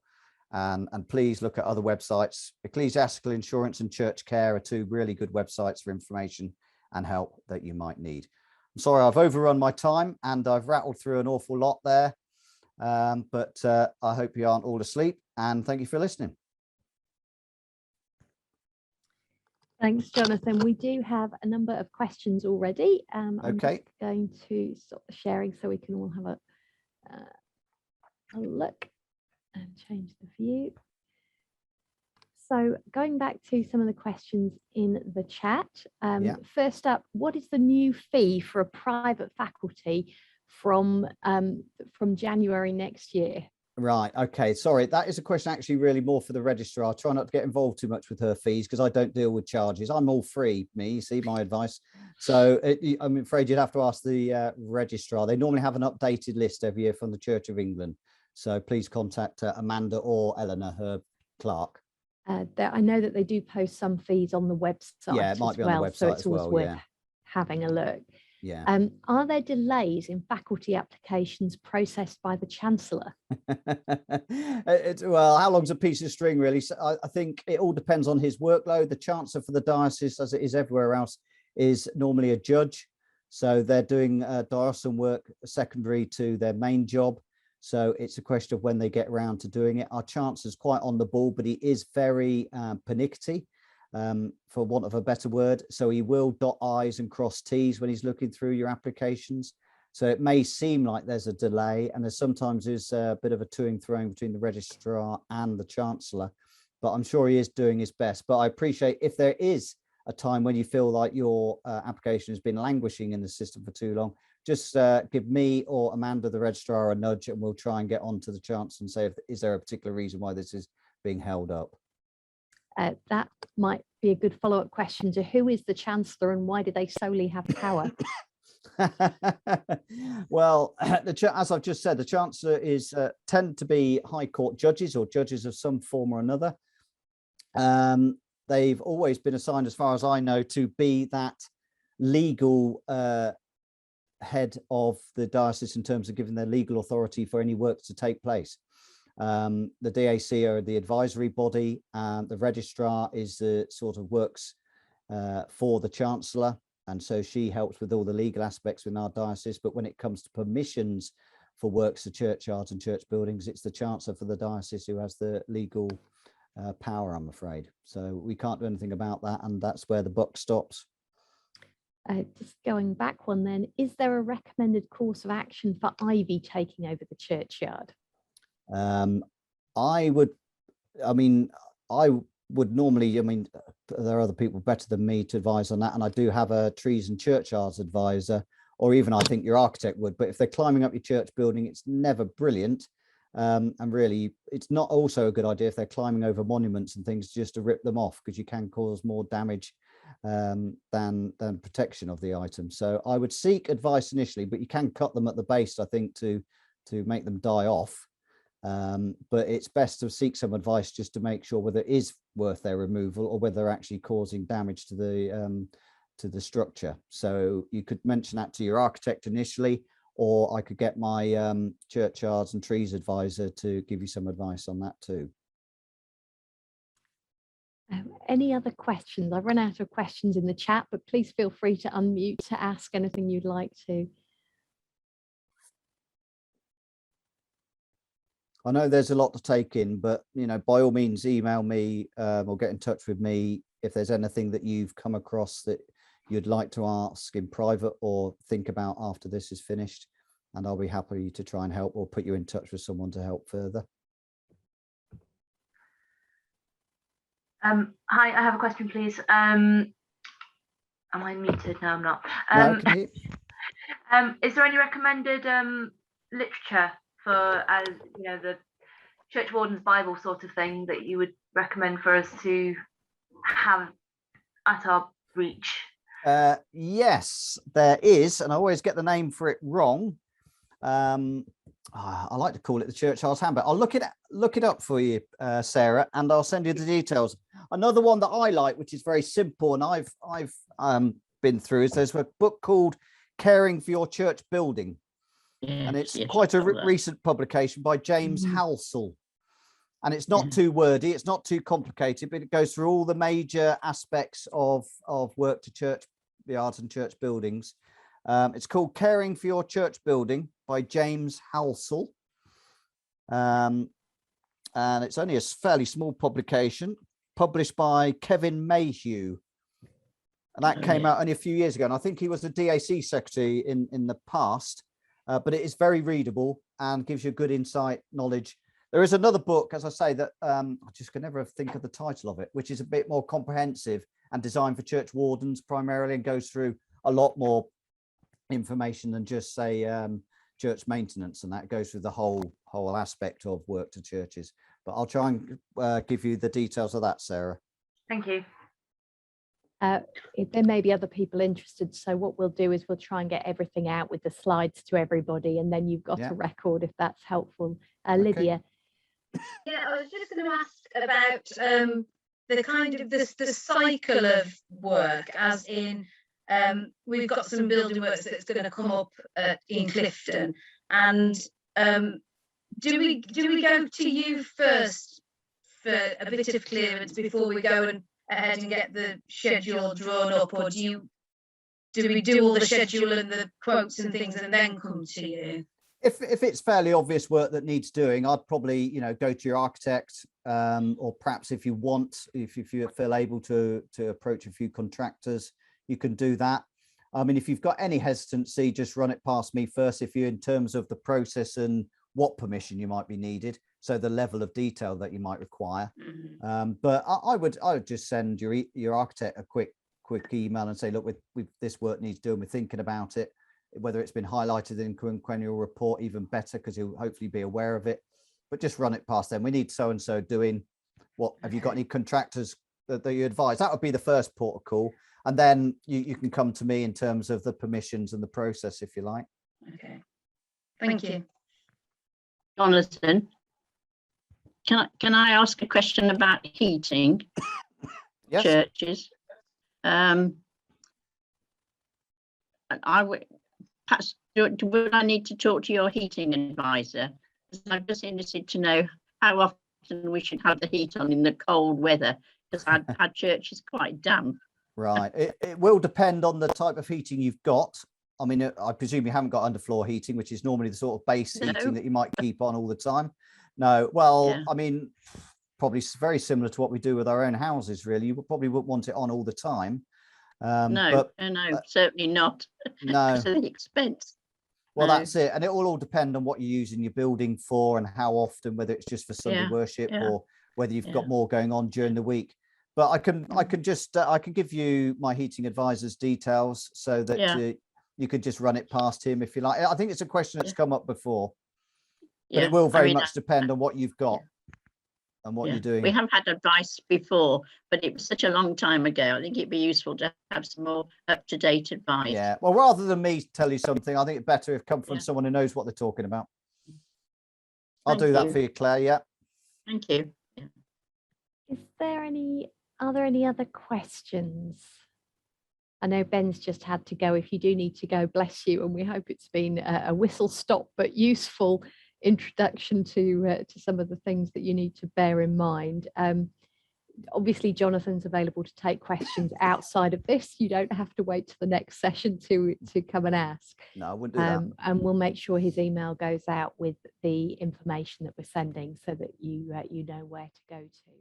And please look at other websites. Ecclesiastical Insurance and Church Care are two really good websites for information and help that you might need. I'm sorry I've overrun my time and I've rattled through an awful lot there, but I hope you aren't all asleep, and thank you for listening. Thanks, Jonathan. We do have a number of questions already. I'm Okay. just going to stop the sharing so we can all have a look and change the view. So going back to some of the questions in the chat, Yeah. first up, what is the new fee for a private faculty from January next year? Right. Okay. Sorry. That is a question actually really more for the registrar. Try not to get involved too much with her fees because I don't deal with charges. I'm all free, you see my advice. So I'm afraid you'd have to ask the registrar. They normally have an updated list every year from the Church of England. So please contact Amanda or Eleanor, her clerk. I know that they do post some fees on the website. Yeah, it might be on the website so it's as always well. worth Yeah. having a look. Yeah. Are there delays in faculty applications processed by the Chancellor? Well, how long's a piece of string, really? So I think it all depends on his workload. The Chancellor for the diocese, as it is everywhere else, is normally a judge. So they're doing diocesan work secondary to their main job. So it's a question of when they get around to doing it. Our Chancellor's quite on the ball, but he is very pernickety, for want of a better word. So he will dot I's and cross T's when he's looking through your applications. So it may seem like there's a delay, and there's sometimes a bit of a toing throwing between the registrar and the Chancellor, but I'm sure he is doing his best. But I appreciate if there is a time when you feel like your application has been languishing in the system for too long, just give me or Amanda, the registrar, a nudge, and we'll try and get on to the Chancellor and say, is there a particular reason why this is being held up? That might be a good follow-up question to who is the Chancellor and why do they solely have power? Well, as I've just said, the Chancellor tend to be High Court judges or judges of some form or another. They've always been assigned, as far as I know, to be that legal head of the diocese in terms of giving their legal authority for any work to take place. The DAC are the advisory body, and the registrar is the sort of works for the Chancellor, and so she helps with all the legal aspects within our diocese. But when it comes to permissions for works to churchyards and church buildings, it's the Chancellor for the diocese who has the legal power, I'm afraid. So we can't do anything about that, and that's where the buck stops. Just going back one then, is there a recommended course of action for Ivy taking over the churchyard? I would normally, there are other people better than me to advise on that, and I do have a trees and churchyards advisor, or even I think your architect would, but if they're climbing up your church building, it's never brilliant. And really, it's not also a good idea if they're climbing over monuments and things just to rip them off, because you can cause more damage than protection of the item. So I would seek advice initially, but you can cut them at the base, I think, to make them die off. But it's best to seek some advice just to make sure whether it is worth their removal or whether they're actually causing damage to the structure. So you could mention that to your architect initially, or I could get my churchyards and trees advisor to give you some advice on that too. Any other questions? I've run out of questions in the chat, but please feel free to unmute to ask anything you'd like to. I know there's a lot to take in, but by all means, email me or get in touch with me if there's anything that you've come across that you'd like to ask in private or think about after this is finished, and I'll be happy to try and help or put you in touch with someone to help further. Hi, I have a question, please. Am I muted? No, I'm not. No, can you? Is there any recommended literature for, the Church Warden's Bible sort of thing that you would recommend for us to have at our reach? Yes, there is, and I always get the name for it wrong. I like to call it the Churchyard's Handbook. I'll look it up for you, Sarah, and I'll send you the details. Another one that I like, which is very simple, and I've been through, is there's a book called Caring for Your Church Building, and it's quite a recent publication by James Halsell, and it's not too wordy, it's not too complicated, but it goes through all the major aspects of work to churchyards and church buildings. It's called Caring for Your Church Building by James Halsell. And it's only a fairly small publication published by Kevin Mayhew. And that came out only a few years ago. And I think he was the DAC Secretary in the past, but it is very readable and gives you good insight, knowledge There is another book, as I say, that I just can never think of the title of it, which is a bit more comprehensive and designed for church wardens primarily, and goes through a lot more information than just say church maintenance, and that goes through the whole aspect of work to churches. But I'll try and give you the details of that, Sarah. Thank you. There may be other people interested, so what we'll do is we'll try and get everything out with the slides to everybody, and then you've got a record if that's helpful. Lydia. Yeah, I was just going to ask about the kind of the cycle of work, as in we've got some building works that's going to come up in Clifton, and do we go to you first for a bit of clearance before we go and ahead and get the schedule drawn up, or do we do all the schedule and the quotes and things and then come to you? If it's fairly obvious work that needs doing, I'd probably go to your architect, or perhaps if you feel able to approach a few contractors, you can do that. I mean, if you've got any hesitancy, just run it past me first, if you're in terms of the process and what permission you might be needed, so the level of detail that you might require. But I would just send your architect a quick email and say, look, with this work needs doing, we're thinking about it. Whether it's been highlighted in quinquennial report, even better, because he'll hopefully be aware of it. But just run it past them. We need so and so doing. What have you got any contractors that you advise? That would be the first port of call, and then you can come to me in terms of the permissions and the process, if you like. Okay, thank you. Jonathan, can I ask a question about heating? Yes. Churches? I would perhaps would I need to talk to your heating advisor? I'm just interested to know how often we should have the heat on in the cold weather, because our church is quite damp. Right. It will depend on the type of heating you've got. I mean, I presume you haven't got underfloor heating, which is normally the sort of base heating that you might keep on all the time. No. Well, yeah. I mean, probably very similar to what we do with our own houses, really. You probably wouldn't want it on all the time. No, certainly not. No. Because of the expense. Well, that's it. And it will all depend on what you're using your building for and how often, whether it's just for Sunday worship or whether you've got more going on during the week. But I can give you my heating advisor's details so that you could just run it past him if you like. I think it's a question that's come up before, but it will very much depend on what you've got and what you're doing. We have had advice before, but it was such a long time ago. I think it'd be useful to have some more up-to-date advice. Yeah, well, rather than me tell you something, I think it's better if it comes from someone who knows what they're talking about. I'll do that for you, Claire. Yeah. Thank you. Are there any other questions? I know Ben's just had to go. If you do need to go, bless you. And we hope it's been a whistle stop, but useful introduction to some of the things that you need to bear in mind. Obviously, Jonathan's available to take questions outside of this. You don't have to wait to the next session to come and ask. No, I wouldn't do that. And we'll make sure his email goes out with the information that we're sending so that you know where to go to.